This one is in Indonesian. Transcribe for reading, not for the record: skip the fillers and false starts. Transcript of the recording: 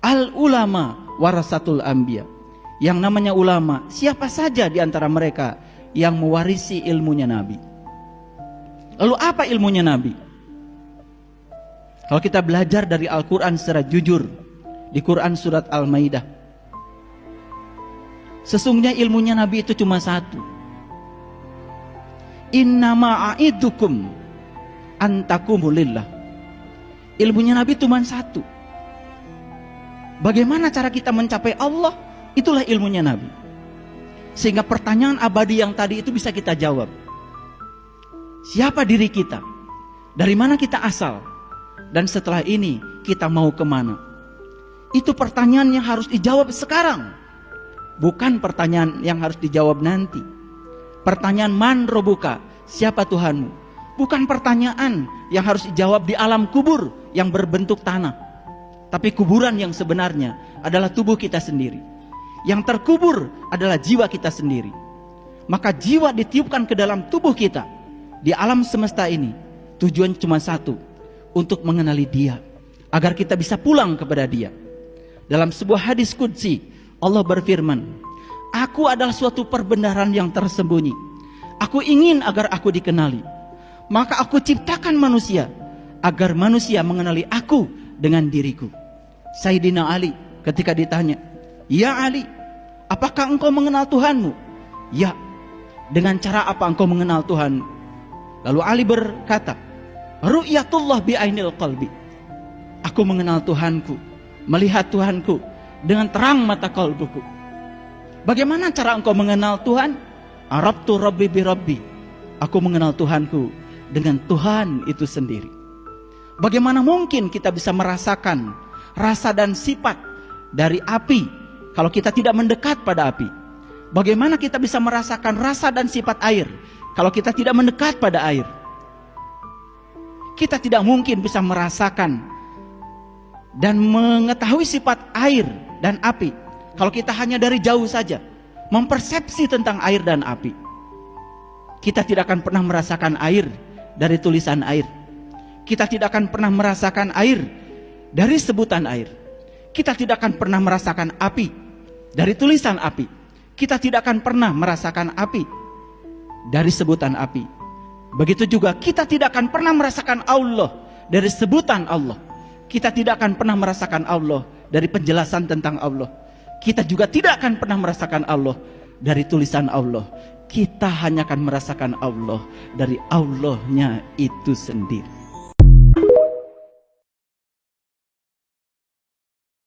Al ulama warasatul anbiya. Yang namanya ulama, siapa saja di antara mereka yang mewarisi ilmunya Nabi. Lalu apa ilmunya Nabi? Kalau kita belajar dari Al-Quran secara jujur, di Quran surat Al-Maidah, sesungguhnya ilmunya Nabi itu cuma satu. Innama a'idukum antakumulillah. Ilmunya Nabi cuma satu. Bagaimana cara kita mencapai Allah? Itulah ilmunya Nabi. Sehingga pertanyaan abadi yang tadi itu bisa kita jawab. Siapa diri kita? Dari mana kita asal? Dan setelah ini kita mau kemana? Itu pertanyaan yang harus dijawab sekarang. Bukan pertanyaan yang harus dijawab nanti. Pertanyaan man robuka, siapa Tuhanmu? Bukan pertanyaan yang harus dijawab di alam kubur yang berbentuk tanah. Tapi kuburan yang sebenarnya adalah tubuh kita sendiri. Yang terkubur adalah jiwa kita sendiri. Maka jiwa ditiupkan ke dalam tubuh kita. Di alam semesta ini tujuan cuma satu, untuk mengenali Dia, agar kita bisa pulang kepada Dia. Dalam sebuah hadis qudsi, Allah berfirman, aku adalah suatu perbendaharaan yang tersembunyi. Aku ingin agar aku dikenali. Maka aku ciptakan manusia, agar manusia mengenali aku dengan diriku. Sayyidina Ali ketika ditanya, ya Ali, apakah engkau mengenal Tuhanmu? Ya. Dengan cara apa engkau mengenal Tuhanmu? Lalu Ali berkata, ru'yatullah bi'ainil qalbi. Aku mengenal Tuhanku, melihat Tuhanku dengan terang mata kalbuku. Bagaimana cara engkau mengenal Tuhan? Arabtu rabbi bi rabbi. Aku mengenal Tuhanku dengan Tuhan itu sendiri. Bagaimana mungkin kita bisa merasakan rasa dan sifat dari api kalau kita tidak mendekat pada api? Bagaimana kita bisa merasakan rasa dan sifat air kalau kita tidak mendekat pada air? Kita tidak mungkin bisa merasakan dan mengetahui sifat air dan api kalau kita hanya dari jauh saja mempersepsi tentang air dan api. Kita tidak akan pernah merasakan air dari tulisan air. Kita tidak akan pernah merasakan air dari sebutan air. Kita tidak akan pernah merasakan api dari tulisan api. Kita tidak akan pernah merasakan api dari sebutan api. Begitu juga kita tidak akan pernah merasakan Allah dari sebutan Allah. Kita tidak akan pernah merasakan Allah dari penjelasan tentang Allah. Kita juga tidak akan pernah merasakan Allah dari tulisan Allah. Kita hanya akan merasakan Allah dari Allahnya itu sendiri.